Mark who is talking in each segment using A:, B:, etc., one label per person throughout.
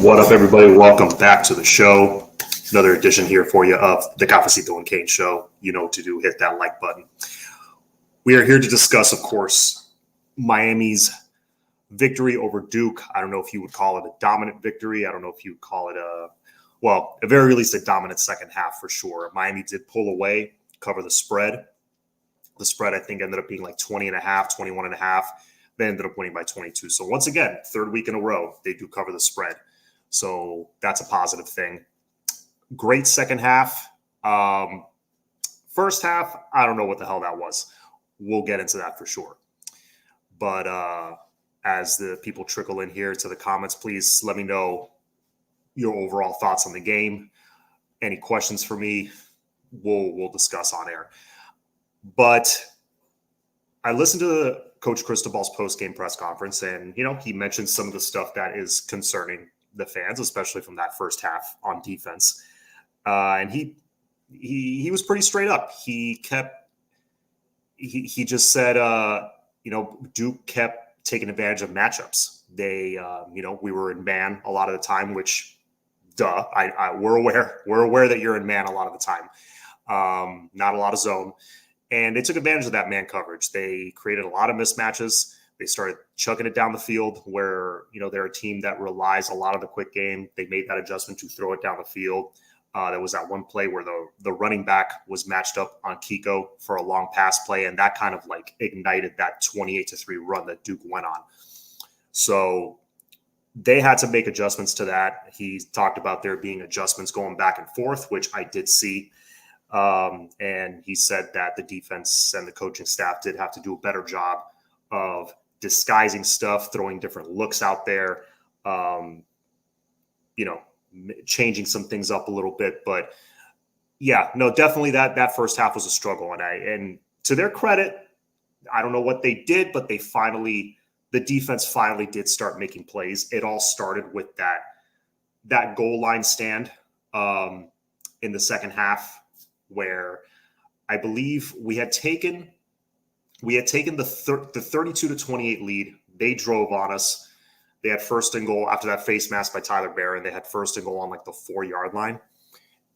A: What up, everybody? Welcome back to the show. Another edition here for you of the Cafecito and Kane Show. You know what to do. Hit that like button. We are here to discuss, of course, Miami's victory over Duke. I don't know if you would call it a dominant victory. I don't know if you would call it at very least a dominant second half for sure. Miami did pull away, cover the spread. The spread, I think, ended up being like 20 and a half, 21 and a half. They ended up winning by 22. So once again, third week in a row, they do cover the spread. So that's a positive thing. Great second half. First half, I don't know what the hell that was. We'll get into that for sure. But as the people trickle in here to the comments, please let me know your overall thoughts on the game. Any questions for me, we'll discuss on air. But I listened to Coach Cristobal's post-game press conference, and he mentioned some of the stuff that is concerning the fans, especially from that first half on defense. And he was pretty straight up. He just said, Duke kept taking advantage of matchups. They, we were in man a lot of the time, which, we're aware that you're in man a lot of the time. Not a lot of zone. And they took advantage of that man coverage. They created a lot of mismatches. They started chucking it down the field where, they're a team that relies a lot on the quick game. They made that adjustment to throw it down the field. There was that one play where the running back was matched up on Kiko for a long pass play, and that kind of ignited that 28-3 run that Duke went on. So they had to make adjustments to that. He talked about there being adjustments going back and forth, which I did see. And he said that the defense and the coaching staff did have to do a better job of disguising stuff, throwing different looks out there, changing some things up a little bit. But yeah, no, definitely that first half was a struggle. And to their credit, I don't know what they did, but the defense finally did start making plays. It all started with that goal line stand in the second half, where I believe we had taken the 32-28 lead. They drove on us. They had first and goal after that face mask by Tyler Barron. They had first and goal on the 4-yard line.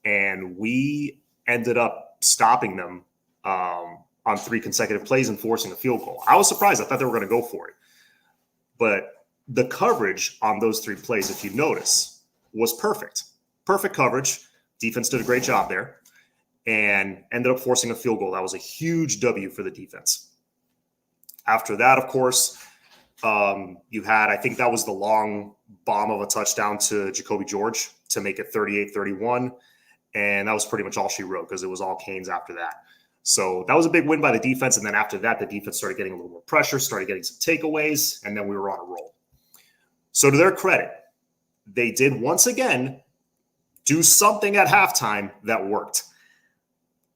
A: And we ended up stopping them on 3 consecutive plays and forcing a field goal. I was surprised. I thought they were going to go for it. But the coverage on those 3 plays, if you notice, was perfect. Perfect coverage. Defense did a great job there and ended up forcing a field goal. That was a huge W for the defense. After that, of course, you had, I think that was the long bomb of a touchdown to Jacoby George to make it 38-31. And that was pretty much all she wrote, because it was all Canes after that. So that was a big win by the defense. And then after that, the defense started getting a little more pressure, started getting some takeaways, and then we were on a roll. So to their credit, they did once again do something at halftime that worked.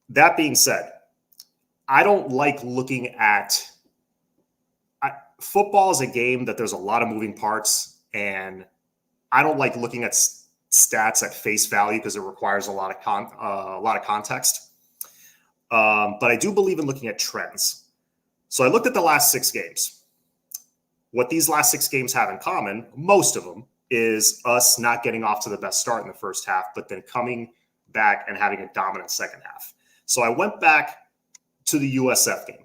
A: That being said, I don't like looking at football is a game that there's a lot of moving parts, and I don't like looking at stats at face value because it requires a lot of context. But I do believe in looking at trends. So I looked at the last 6 games. What these last 6 games have in common, most of them, is us not getting off to the best start in the first half, but then coming back and having a dominant second half. So I went back to the USF game.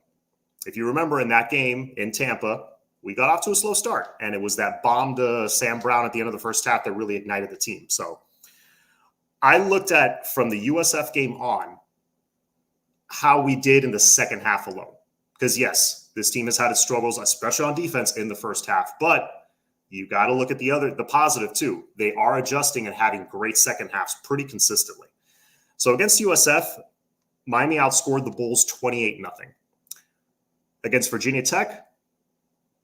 A: If you remember, in that game in Tampa, we got off to a slow start, and it was that bomb to Sam Brown at the end of the first half that really ignited the team. So I looked at, from the USF game on, how we did in the second half alone. Because yes, this team has had its struggles, especially on defense in the first half, but you got to look at the positive too. They are adjusting and having great second halves pretty consistently. So against USF, Miami outscored the Bulls 28-0. Against Virginia Tech,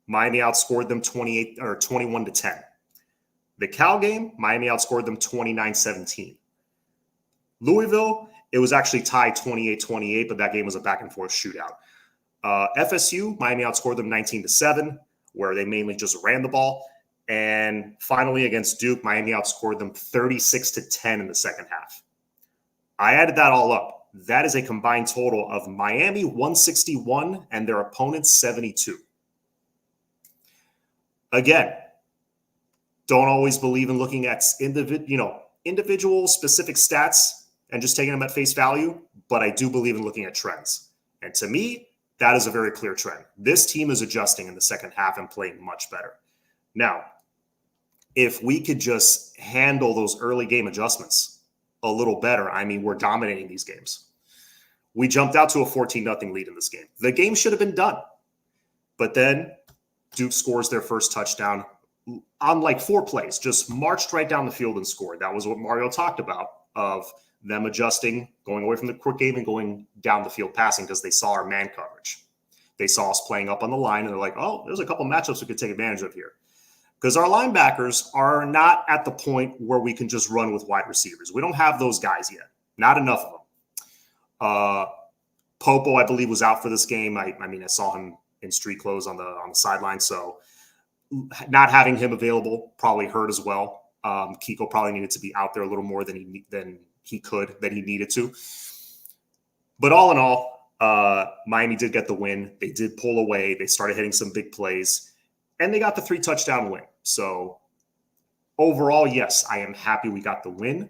A: Miami outscored them 21-10. The Cal game, Miami outscored them 29-17. Louisville, it was actually tied 28-28, but that game was a back-and-forth shootout. FSU, Miami outscored them 19-7, where they mainly just ran the ball. And finally, against Duke, Miami outscored them 36-10 in the second half. I added that all up. That is a combined total of Miami 161 and their opponents 72. Again, Don't always believe in looking at individual specific stats and just taking them at face value, but I do believe in looking at trends. And to me, that is a very clear trend. This team is adjusting in the second half and playing much better. Now, if we could just handle those early game adjustments a little better, I mean, we're dominating these games. We jumped out to a 14-0 lead in this game. The game should have been done. But then Duke scores their first touchdown on like 4 plays, just marched right down the field and scored. That was what Mario talked about, of them adjusting, going away from the quick game and going down the field passing because they saw our man coverage. They saw us playing up on the line, and they're like, oh, there's a couple matchups we could take advantage of here. Because our linebackers are not at the point where we can just run with wide receivers. We don't have those guys yet. Not enough of them. Popo, I believe, was out for this game. I mean, I saw him in street clothes on the sideline, so not having him available probably hurt as well. Kiko probably needed to be out there a little more than he needed to. But all in all, Miami did get the win. They did pull away. They started hitting some big plays, and they got the 3-touchdown win. So overall, yes, I am happy we got the win.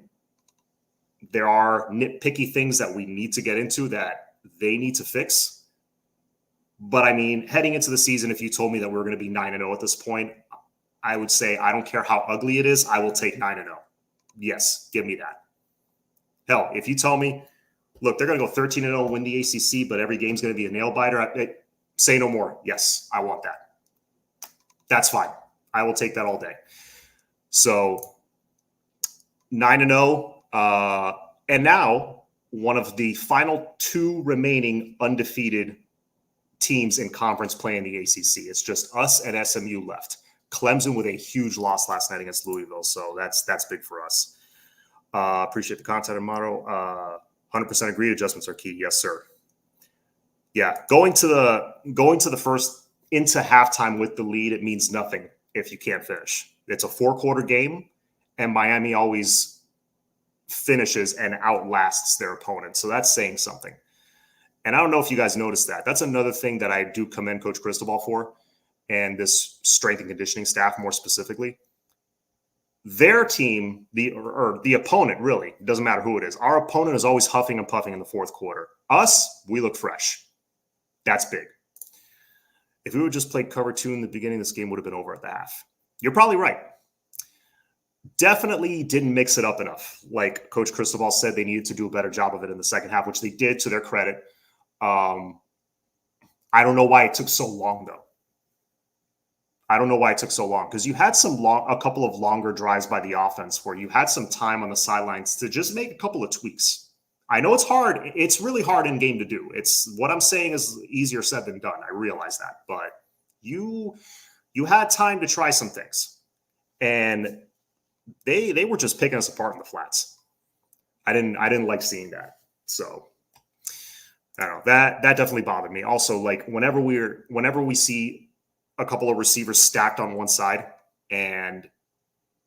A: There are nitpicky things that we need to get into that they need to fix. But I mean, heading into the season, if you told me that we were going to be 9-0 at this point, I would say, I don't care how ugly it is, I will take 9-0. Yes, give me that. Hell, if you tell me, look, they're going to go 13-0 and win the ACC, but every game's going to be a nail biter, say no more. Yes, I want that. That's fine. I will take that all day. So 9-0, and now one of the final 2 remaining undefeated teams in conference play in the ACC. It's just us and SMU left. Clemson with a huge loss last night against Louisville, so that's big for us. Appreciate the content and motto. 100% agree. Adjustments are key. Yes, sir. Yeah, going to the first into halftime with the lead, it means nothing if you can't finish. It's a 4-quarter game, and Miami always finishes and outlasts their opponent. So that's saying something. And I don't know if you guys noticed that. That's another thing that I do commend Coach Cristobal for, and this strength and conditioning staff more specifically. Their team, the opponent, really, it doesn't matter who it is. Our opponent is always huffing and puffing in the 4th quarter. Us, we look fresh. That's big. If we would just play cover 2 in the beginning, this game would have been over at the half. You're probably right. Definitely didn't mix it up enough. Like Coach Cristobal said, they needed to do a better job of it in the second half, which they did, to their credit. I don't know why it took so long, though. I don't know why it took so long, because you had a couple of longer drives by the offense where you had some time on the sidelines to just make a couple of tweaks. I know it's hard. It's really hard in game to do. It's what I'm saying is easier said than done. I realize that, but you had time to try some things, and they were just picking us apart in the flats. I didn't like seeing that. So I don't know, that definitely bothered me. Also, like whenever we see a couple of receivers stacked on one side and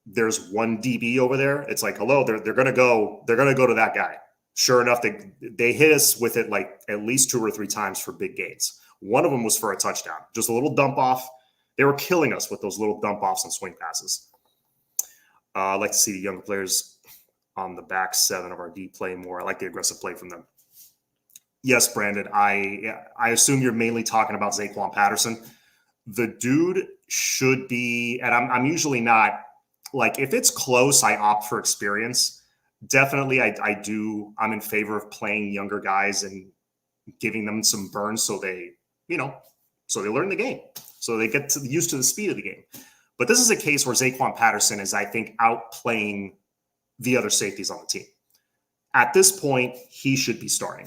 A: there's one DB over there, it's like, hello, they're gonna go to that guy. Sure enough, they hit us with it like at least 2 or 3 times for big gains. One of them was for a touchdown, just a little dump off. They were killing us with those little dump offs and swing passes. I'd like to see the younger players on the back 7 of our D play more. I like the aggressive play from them. Yes, Brandon, I assume you're mainly talking about Zaquan Patterson. The dude should be, and I'm usually not, like, if it's close, I opt for experience. Definitely, I'm in favor of playing younger guys and giving them some burns so they learn the game, so they get used to the speed of the game. But this is a case where Zaquan Patterson is, I think, outplaying the other safeties on the team. At this point, he should be starting.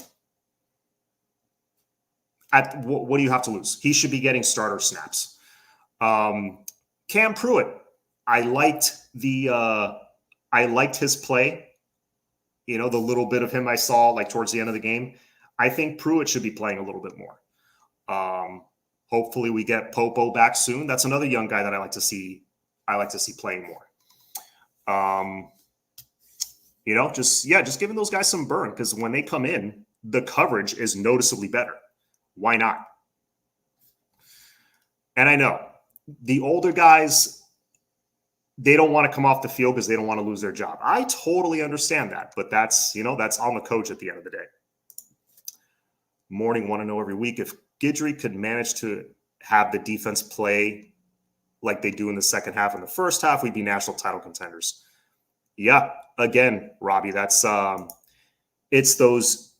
A: What do you have to lose? He should be getting starter snaps. Cam Pruitt, I liked his play. The little bit of him I saw like towards the end of the game. I think Pruitt should be playing a little bit more. Hopefully we get Popo back soon. That's another young guy that I like to see playing more. Just giving those guys some burn, because when they come in, the coverage is noticeably better. Why not? And I know the older guys, they don't want to come off the field because they don't want to lose their job. I totally understand that, but that's on the coach at the end of the day. Morning, want to know every week if Guidry could manage to have the defense play like they do in the second half and the first half, we'd be national title contenders. Yeah, again, Robbie, that's it's those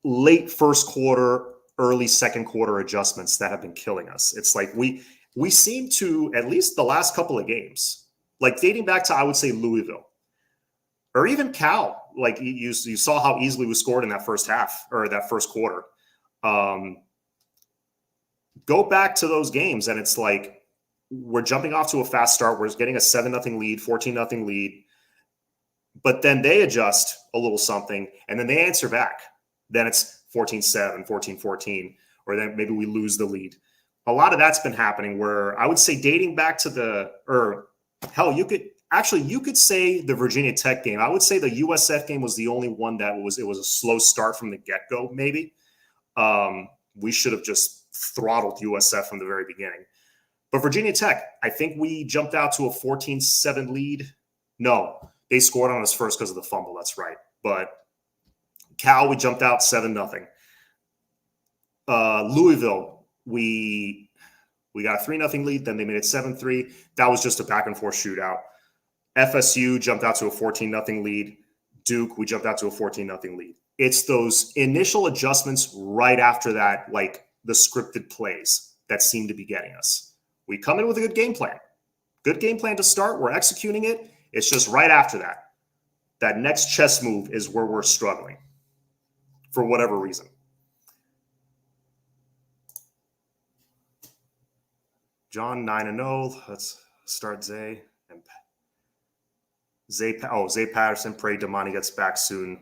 A: late first quarter, early second quarter adjustments that have been killing us. It's like we seem to, at least the last couple of games, like dating back to, I would say, Louisville or even Cal, like you saw how easily we scored in that first half or that first quarter. Go back to those games and it's like we're jumping off to a fast start. We're getting a 7-0 lead, 14-0 lead, but then they adjust a little something and then they answer back. Then it's 14-7, 14-14, or then maybe we lose the lead. A lot of that's been happening where I would say dating back to you could say the Virginia Tech game. I would say the USF game was the only one that was a slow start from the get-go, maybe. We should have just throttled USF from the very beginning. But Virginia Tech, I think we jumped out to a 14-7 lead. No, they scored on us first because of the fumble. That's right. But Cal, we jumped out 7-0. Louisville, we got a 3-0 lead. Then they made it 7-3. That was just a back and forth shootout. FSU jumped out to a 14-0 lead. Duke, we jumped out to a 14-0 lead. It's those initial adjustments right after that, like the scripted plays that seem to be getting us. We come in with a good game plan. Good game plan to start. We're executing it. It's just right after that. That next chess move is where we're struggling for whatever reason. John 9-0. Let's start Zay. Zay Patterson. Pray Damani gets back soon.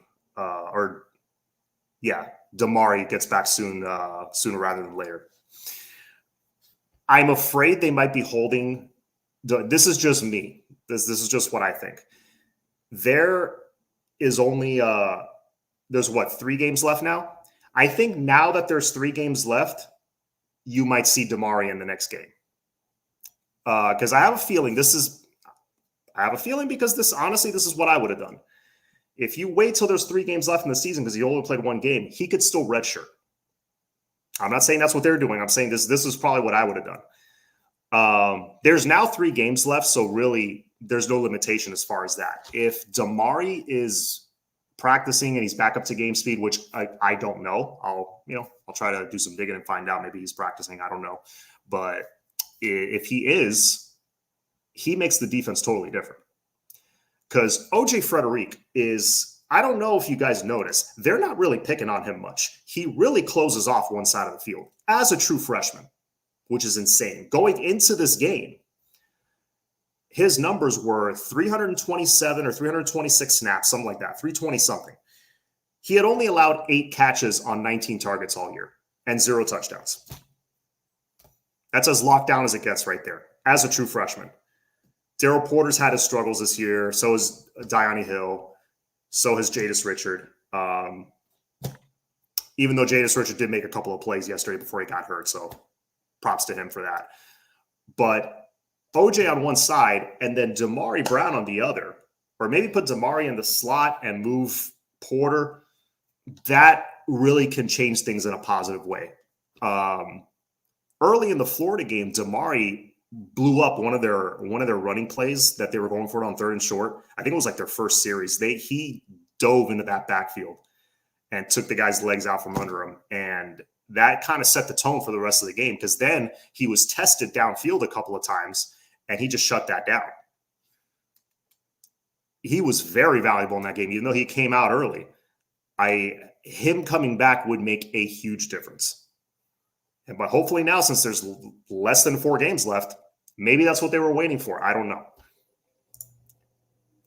A: Damari gets back soon, sooner rather than later. I'm afraid they might be holding. This is just me. This is just what I think. There is only there's 3 games left now. I think now that there's 3 games left, you might see Damari in the next game. Because I have a feeling because this is what I would have done. If you wait till there's 3 games left in the season because he only played 1 game, he could still redshirt. I'm not saying that's what they're doing. I'm saying this is probably what I would have done. There's now 3 games left, so really there's no limitation as far as that. If Damari is practicing and he's back up to game speed, which I don't know, I'll try to do some digging and find out. Maybe he's practicing. I don't know. But if he is, he makes the defense totally different. Because OJ Frederick is, I don't know if you guys notice, they're not really picking on him much. He really closes off one side of the field as a true freshman, which is insane. Going into this game, his numbers were 327 or 326 snaps, something like that, 320 something. He had only allowed 8 catches on 19 targets all year and 0 touchdowns. That's as locked down as it gets right there, as a true freshman. Daryl Porter's had his struggles this year. So has Dione Hill. So has Jadis Richard. Even though Jadis Richard did make a couple of plays yesterday before he got hurt. So props to him for that. But OJ on one side and then Damari Brown on the other. Or maybe put Damari in the slot and move Porter. That really can change things in a positive way. Early in the Florida game, Damari blew up one of their running plays that they were going for it on 3rd and short. I think it was like their first series. He dove into that backfield and took the guy's legs out from under him. And that kind of set the tone for the rest of the game because then he was tested downfield a couple of times and he just shut that down. He was very valuable in that game, even though he came out early. Him coming back would make a huge difference. But hopefully now, since there's less than 4 games left, maybe that's what they were waiting for. I don't know.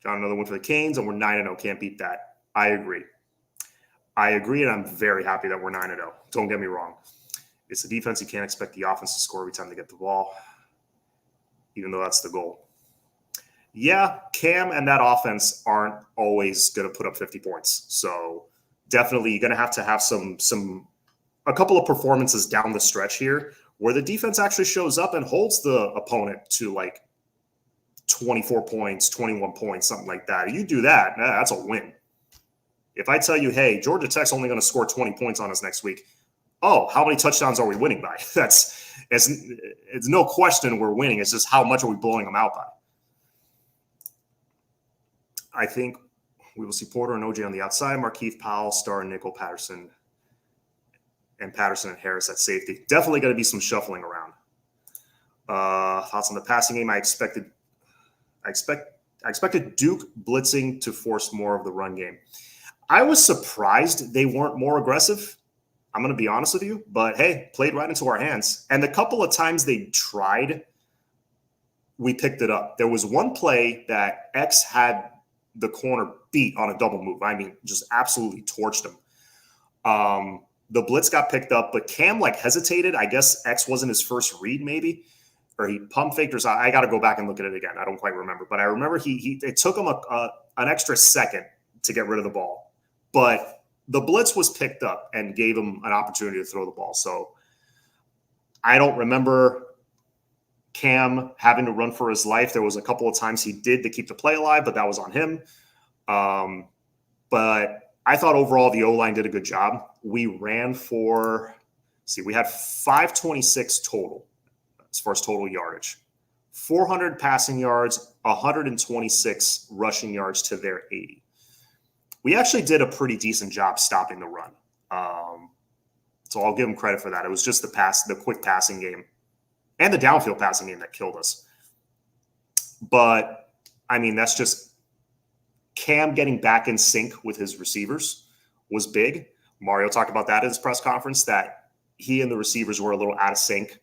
A: John, another one for the Canes, and we're 9-0. Can't beat that. I agree, and I'm very happy that we're 9-0. Don't get me wrong. It's the defense. You can't expect the offense to score every time they get the ball, even though that's the goal. Yeah, Cam and that offense aren't always going to put up 50 points. So definitely you're going to have a couple of performances down the stretch here where the defense actually shows up and holds the opponent to like 24 points, 21 points, something like that. You do that, that's a win. If I tell you, hey, Georgia Tech's only going to score 20 points on us next week, oh, how many touchdowns are we winning by? It's no question we're winning. It's just how much are we blowing them out by? I think we will see Porter and OJ on the outside, Markeith Powell, Star, Nickel, Patterson, and Harris at safety. Definitely going to be some shuffling around. Thoughts on the passing game? I expected Duke blitzing to force more of the run game. I was surprised they weren't more aggressive. I'm going to be honest with you, but hey, played right into our hands. And the couple of times they tried, we picked it up. There was one play that X had the corner beat on a double move. I mean, just absolutely torched him. The blitz got picked up, but Cam hesitated. I guess X wasn't his first read, maybe, or he pump faked or something. I got to go back and look at it again. I don't quite remember, but I remember it took him an extra second to get rid of the ball, but the blitz was picked up and gave him an opportunity to throw the ball. So I don't remember Cam having to run for his life. There was a couple of times he did to keep the play alive, but that was on him. But I thought overall the O-line did a good job. We ran for, we had 526 total as far as total yardage, 400 passing yards, 126 rushing yards to their 80. We actually did a pretty decent job stopping the run. So I'll give him credit for that. It was just the quick passing game and the downfield passing game that killed us. But, I mean, that's just Cam getting back in sync with his receivers was big. Mario talked about that at his press conference, that he and the receivers were a little out of sync.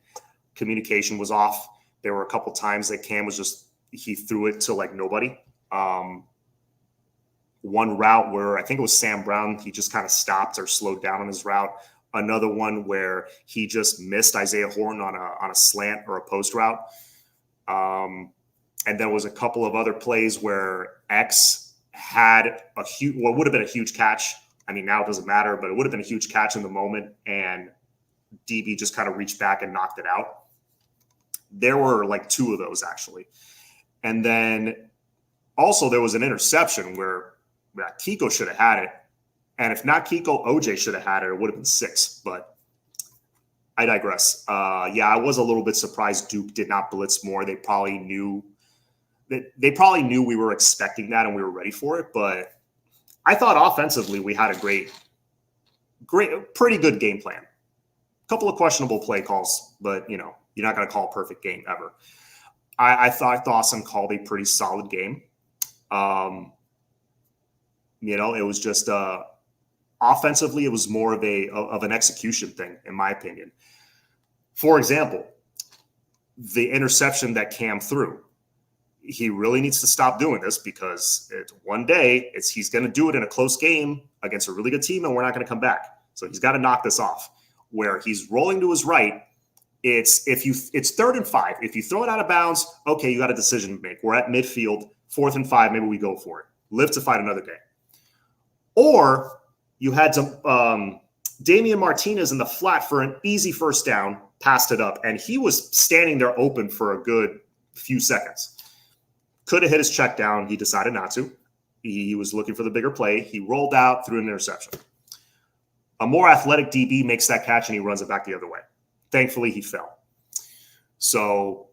A: Communication was off. There were a couple times that Cam was he threw it to nobody. One route where I think it was Sam Brown, he just kind of stopped or slowed down on his route. Another one where he just missed Isaiah Horton on a slant or a post route. And there was a couple of other plays where X had what would have been a huge catch. I mean, now it doesn't matter, but it would have been a huge catch in the moment. And DB just kind of reached back and knocked it out. There were two of those actually. And then also there was an interception where Kiko should have had it. And if not Kiko, OJ should have had it. It would have been 6, but I digress. I was a little bit surprised Duke did not blitz more. They probably knew we were expecting that and we were ready for it. But I thought offensively we had a pretty good game plan. A couple of questionable play calls, but you're not going to call a perfect game ever. I thought Dawson called a pretty solid game. It was just offensively, it was more of an execution thing, in my opinion. For example, the interception that Cam threw, he really needs to stop doing this because one day he's going to do it in a close game against a really good team, and we're not going to come back. So he's got to knock this off. Where he's rolling to his right, it's 3rd and 5. If you throw it out of bounds, okay, you got a decision to make. We're at midfield, 4th and 5, maybe we go for it. Live to fight another day. Or you had Damian Martinez in the flat for an easy first down, passed it up, and he was standing there open for a good few seconds. Could have hit his check down. He decided not to. He was looking for the bigger play. He rolled out, threw an interception. A more athletic DB makes that catch, and he runs it back the other way. Thankfully, he fell. So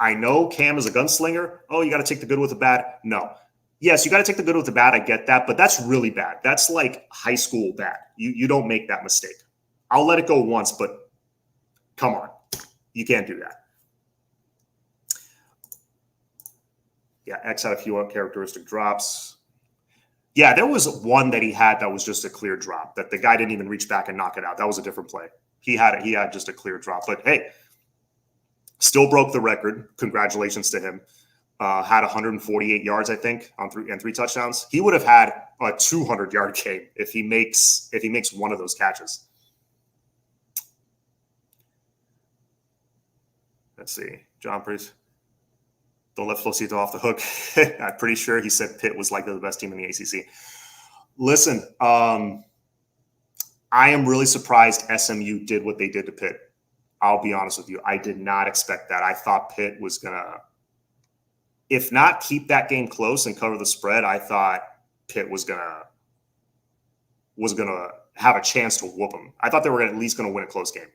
A: I know Cam is a gunslinger. Oh, you got to take the good with the bad. No. Yes, you got to take the good with the bad. I get that, but that's really bad. That's like high school bad. You don't make that mistake. I'll let it go once, but come on. You can't do that. Yeah, X had a few uncharacteristic drops. Yeah, there was one that he had that was just a clear drop, that the guy didn't even reach back and knock it out. That was a different play. He had just a clear drop. But, hey, still broke the record. Congratulations to him. Had 148 yards, I think, on three touchdowns. He would have had a 200-yard game if he makes one of those catches. Let's see. John Priest. Don't let Flosito off the hook. I'm pretty sure he said Pitt was likely the best team in the ACC. Listen, I am really surprised SMU did what they did to Pitt. I'll be honest with you. I did not expect that. I thought Pitt was going to if not keep that game close and cover the spread, I thought Pitt was gonna have a chance to whoop them. I thought they were at least gonna win a close game.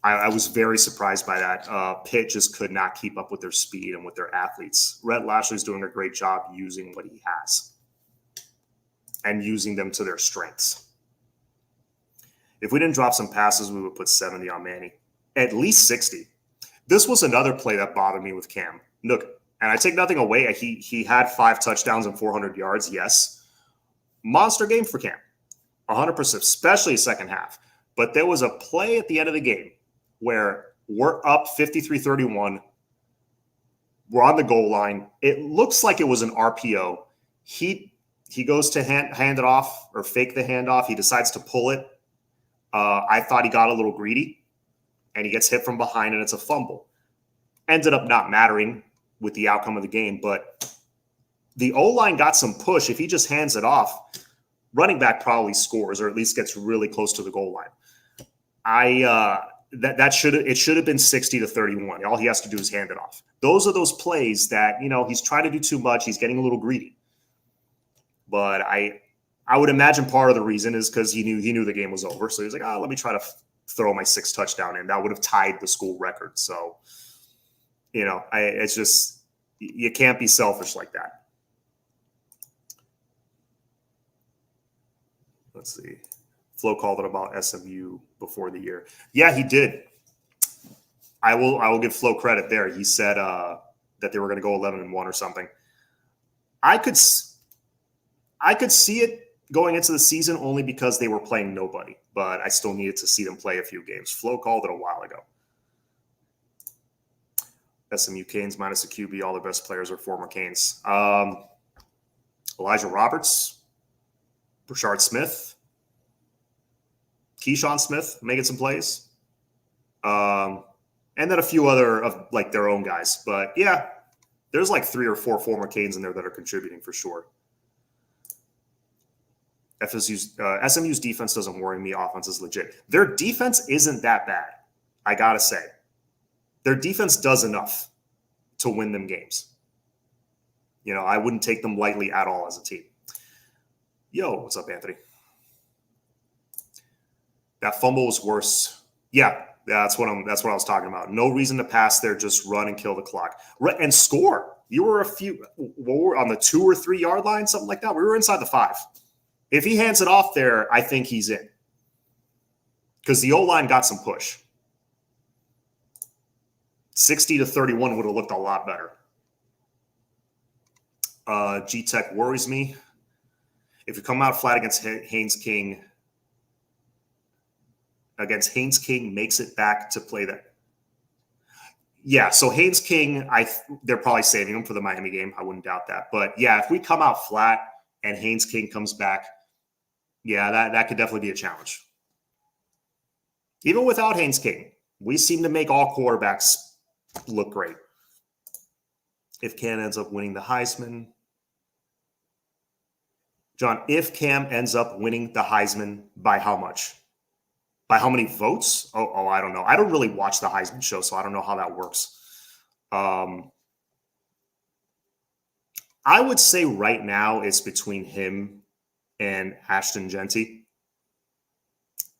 A: I was very surprised by that. Pitt just could not keep up with their speed and with their athletes. Rhett Lashley's doing a great job using what he has and using them to their strengths. If we didn't drop some passes, we would put 70 on Manny. At least 60. This was another play that bothered me with Cam. Look, and I take nothing away. He had 5 touchdowns and 400 yards, yes. Monster game for Cam. 100%, especially second half. But there was a play at the end of the game where we're up 53-31. We're on the goal line. It looks like it was an RPO. He goes to hand it off or fake the handoff. He decides to pull it. I thought he got a little greedy, and he gets hit from behind, and it's a fumble. Ended up not mattering with the outcome of the game, but the O-line got some push. If he just hands it off, running back probably scores or at least gets really close to the goal line. It should have been 60-31. All he has to do is hand it off. Those are those plays that, he's trying to do too much. He's getting a little greedy. But I would imagine part of the reason is because he knew the game was over. So he's like, let me try to throw my 6th touchdown in. That would have tied the school record. So, it's just, you can't be selfish like that. Let's see. Flo called it about SMU before the year. Yeah, he did. I will give Flo credit there. He said that they were going to go 11-1 or something. I could see it going into the season only because they were playing nobody, but I still needed to see them play a few games. Flo called it a while ago. SMU Canes minus a QB. All the best players are former Canes. Elijah Roberts, Brashard Smith, Keyshawn Smith making some plays. And then a few other of their own guys. But yeah, there's 3 or 4 former Canes in there that are contributing for sure. SMU's defense doesn't worry me. Offense is legit. Their defense isn't that bad, I got to say. Their defense does enough to win them games. I wouldn't take them lightly at all as a team. Yo, what's up, Anthony? That fumble was worse. Yeah, that's what I was talking about. No reason to pass there. Just run and kill the clock and score. You were on the 2 or 3 yard line, something like that. We were inside the 5. If he hands it off there, I think he's in because the O-line got some push. 60-31 would have looked a lot better. G-Tech worries me. If you come out flat against Haynes King, makes it back to play that. Yeah, so Haynes King, they're probably saving him for the Miami game. I wouldn't doubt that. But yeah, if we come out flat and Haynes King comes back, yeah, that could definitely be a challenge. Even without Haynes King, we seem to make all quarterbacks look great. If Cam ends up winning the Heisman. John, if Cam ends up winning the Heisman, by how much? By how many votes? Oh, I don't know. I don't really watch the Heisman show, so I don't know how that works. I would say right now it's between him and Ashton Genty.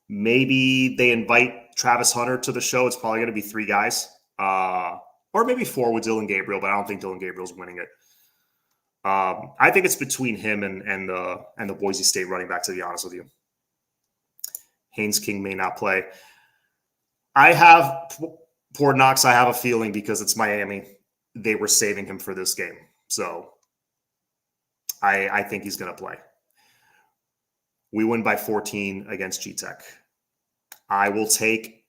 A: Maybe they invite Travis Hunter to the show. It's probably going to be 3 guys. Or maybe 4 with Dylan Gabriel, but I don't think Dylan Gabriel's winning it. I think it's between him and the Boise State running back, to be honest with you. Haynes King may not play. I have Port Knox. I have a feeling because it's Miami, they were saving him for this game. So I think he's going to play. We win by 14 against G-Tech. I will take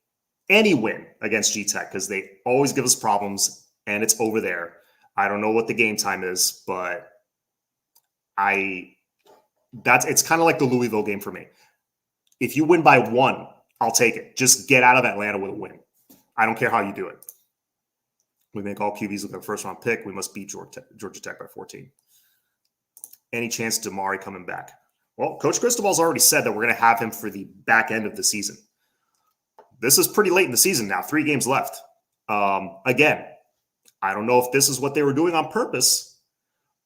A: any win against G-Tech because they always give us problems, and it's over there. I don't know what the game time is, but it's kind of like the Louisville game for me. If you win by 1, I'll take it. Just get out of Atlanta with a win. I don't care how you do it. We make all QBs look like a first-round pick. We must beat Georgia Tech by 14. Any chance Damari coming back? Well, Coach Cristobal's already said that we're going to have him for the back end of the season. This is pretty late in the season now. 3 games left. Again, I don't know if this is what they were doing on purpose,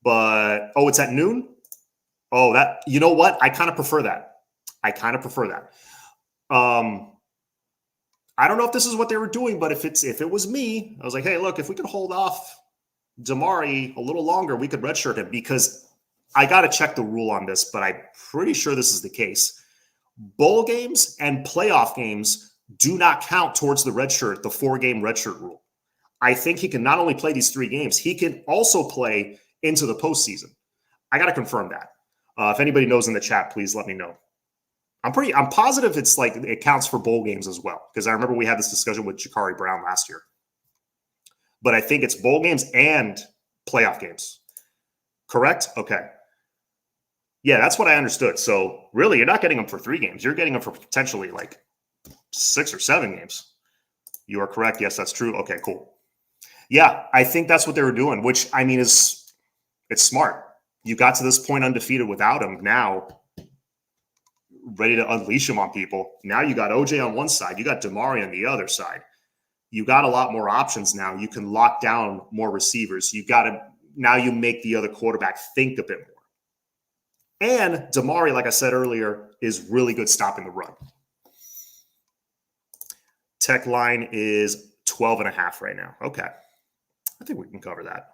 A: but it's at noon. Oh, that, you know what? I kind of prefer that. I don't know if this is what they were doing, but if it was me, I was like, hey, look, if we could hold off Damari a little longer, we could redshirt him, because I got to check the rule on this, but I'm pretty sure this is the case. Bowl games and playoff games do not count towards the 4-game redshirt rule. I think he can not only play these 3 games, he can also play into the postseason. I got to confirm that. If anybody knows in the chat, please let me know. I'm positive it's like it counts for bowl games as well, because I remember we had this discussion with Jakari Brown last year. But I think it's bowl games and playoff games. Correct? Okay. Yeah, that's what I understood. So really, you're not getting them for 3 games. You're getting them for potentially like 6 or 7 games. You are correct. Yes, that's true. Okay, cool. Yeah, I think that's what they were doing, which, I mean, it's smart. You got to this point undefeated without him. Now, ready to unleash him on people. Now you got OJ on one side. You got Damari on the other side. You got a lot more options now. You can lock down more receivers. Now you make the other quarterback think a bit more. And Damari, like I said earlier, is really good stopping the run. Tech line is 12.5 right now. Okay. I think we can cover that.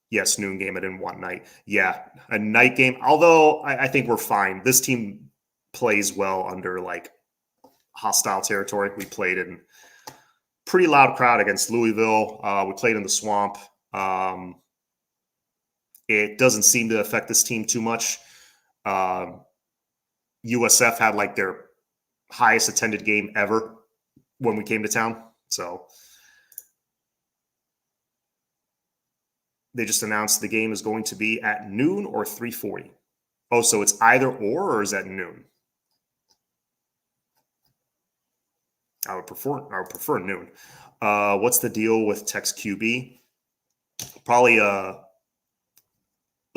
A: Yes, noon game. I didn't want night. Yeah, a night game. Although I think we're fine. This team plays well under like hostile territory. We played in pretty loud crowd against Louisville. We played in the swamp. It doesn't seem to affect this team too much. USF had like their highest attended game ever when we came to town. So they just announced the game is going to be at noon or 3:40. Oh, so it's either or is that noon? I would prefer noon. What's the deal with Tech's QB? Probably a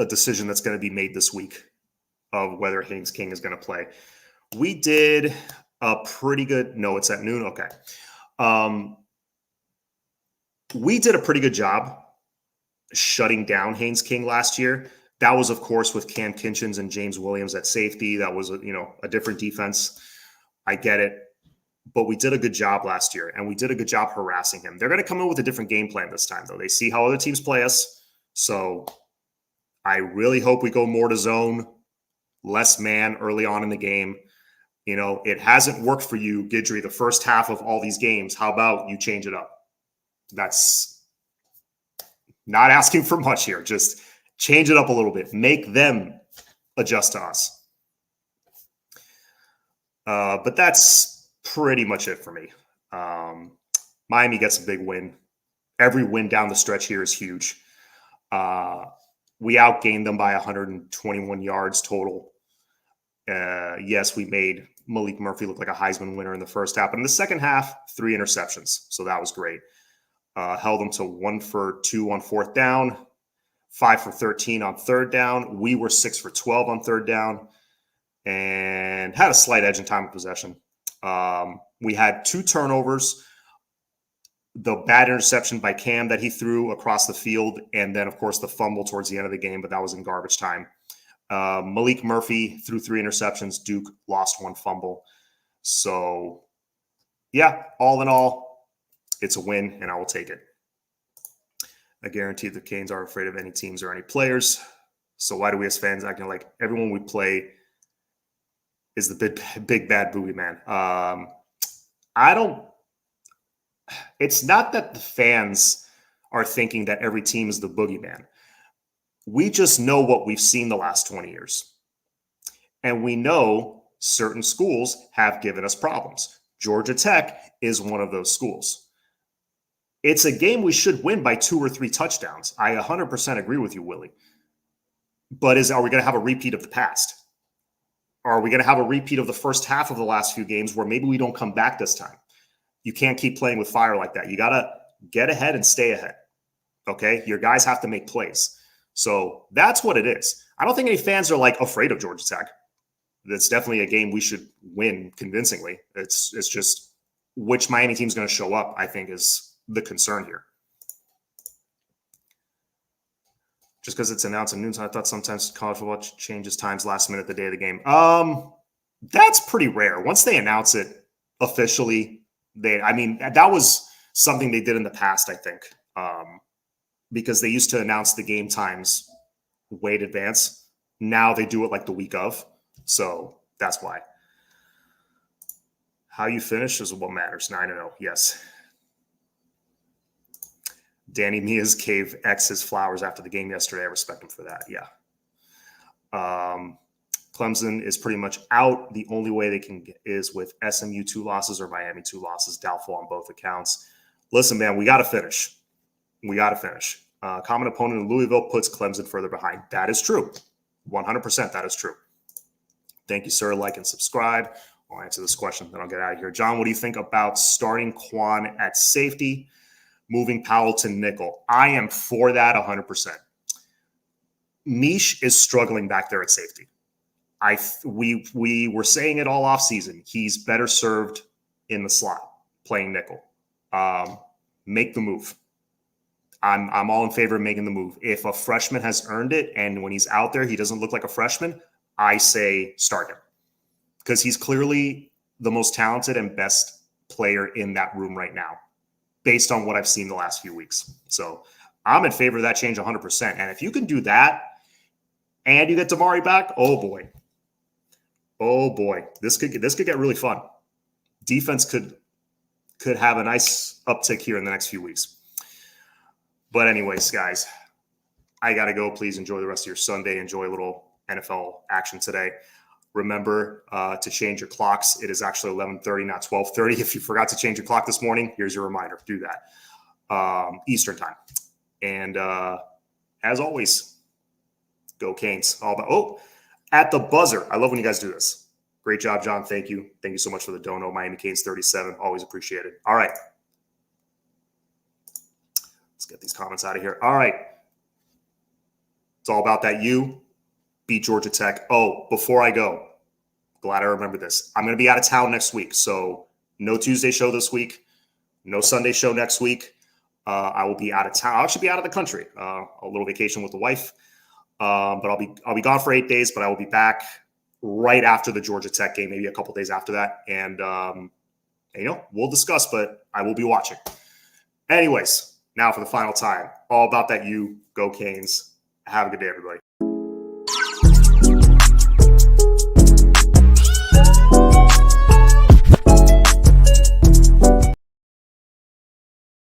A: decision that's going to be made this week of whether Haynes King is going to play. We did a pretty good. No, it's at noon. Okay. We did a pretty good job shutting down Haynes King last year. That was, of course, with Cam Kinchens and James Williams at safety. That was a different defense. I get it. But we did a good job last year, and we did a good job harassing him. They're going to come in with a different game plan this time, though. They see how other teams play us. So I really hope we go more to zone, less man early on in the game. It hasn't worked for you, Guidry, the first half of all these games. How about you change it up? That's not asking for much here. Just change it up a little bit. Make them adjust to us. But that's pretty much it for me. Miami gets a big win. Every win down the stretch here is huge. We outgained them by 121 yards total. Yes, we made Malik Murphy look like a Heisman winner in the first half. But in the second half, 3 interceptions. So that was great. Held them to 1 for 2 on 4th down, 5 for 13 on 3rd down. We were 6 for 12 on 3rd down and had a slight edge in time of possession. We had 2 turnovers, the bad interception by Cam that he threw across the field, and then, of course, the fumble towards the end of the game, but that was in garbage time. Malik Murphy threw 3 interceptions. Duke lost 1 fumble. So, yeah, all in all, it's a win, and I will take it. I guarantee the Canes aren't afraid of any teams or any players. So why do we as fans acting like everyone we play is the big bad boogeyman? It's not that the fans are thinking that every team is the boogeyman. We just know what we've seen the last 20 years. And we know certain schools have given us problems. Georgia Tech is one of those schools. It's a game we should win by 2 or 3 touchdowns. I 100% agree with you, Willie. But are we going to have a repeat of the past? Are we going to have a repeat of the first half of the last few games where maybe we don't come back this time? You can't keep playing with fire like that. You got to get ahead and stay ahead. Okay? Your guys have to make plays. So that's what it is. I don't think any fans are like afraid of Georgia Tech. It's definitely a game we should win convincingly. It's just which Miami team's going to show up, I think, is the concern here. Just because it's announced at noon, I thought sometimes college football changes times last minute the day of the game. That's pretty rare. Once they announce it officially, that was something they did in the past, I think, because they used to announce the game times way in advance. Now they do it like the week of. So that's why. How you finish is what matters. 9-0. Yes. Danny Mias gave X his flowers after the game yesterday. I respect him for that. Yeah. Clemson is pretty much out. The only way they can get is with SMU 2 losses or Miami 2 losses. Doubtful on both accounts. Listen, man, we got to finish. Common opponent in Louisville puts Clemson further behind. That is true. 100% that is true. Thank you, sir. Like and subscribe. I'll answer this question, then I'll get out of here. John, what do you think about starting Quan at safety, moving Powell to nickel? I am for that 100%. Mish is struggling back there at safety. We were saying it all offseason. He's better served in the slot, playing nickel. Make the move. I'm all in favor of making the move. If a freshman has earned it and when he's out there, he doesn't look like a freshman, I say start him. Because he's clearly the most talented and best player in that room right now, based on what I've seen the last few weeks. So I'm in favor of that change 100%. And if you can do that and you get Damari back, oh boy, this could get really fun. Defense could have a nice uptick here in the next few weeks. But anyways, guys, I got to go. Please enjoy the rest of your Sunday. Enjoy a little NFL action today. Remember to change your clocks. It is actually 11:30, not 12:30. If you forgot to change your clock this morning, here's your reminder. Do that. Eastern time. And as always, go Canes. At the buzzer. I love when you guys do this. Great job, John. Thank you. Thank you so much for the dono. Miami Canes 37. Always appreciate it. All right. Let's get these comments out of here. All right. It's all about that U. Beat Georgia Tech. Oh, before I go, glad I remember this. I'm going to be out of town next week. So no Tuesday show this week. No Sunday show next week. I will be out of town. I'll actually be out of the country. A little vacation with the wife. But I'll be gone for 8 days, but I will be back right after the Georgia Tech game, maybe a couple days after that. And, we'll discuss, but I will be watching. Anyways, now for the final time, all about that U. Go Canes. Have a good day, everybody.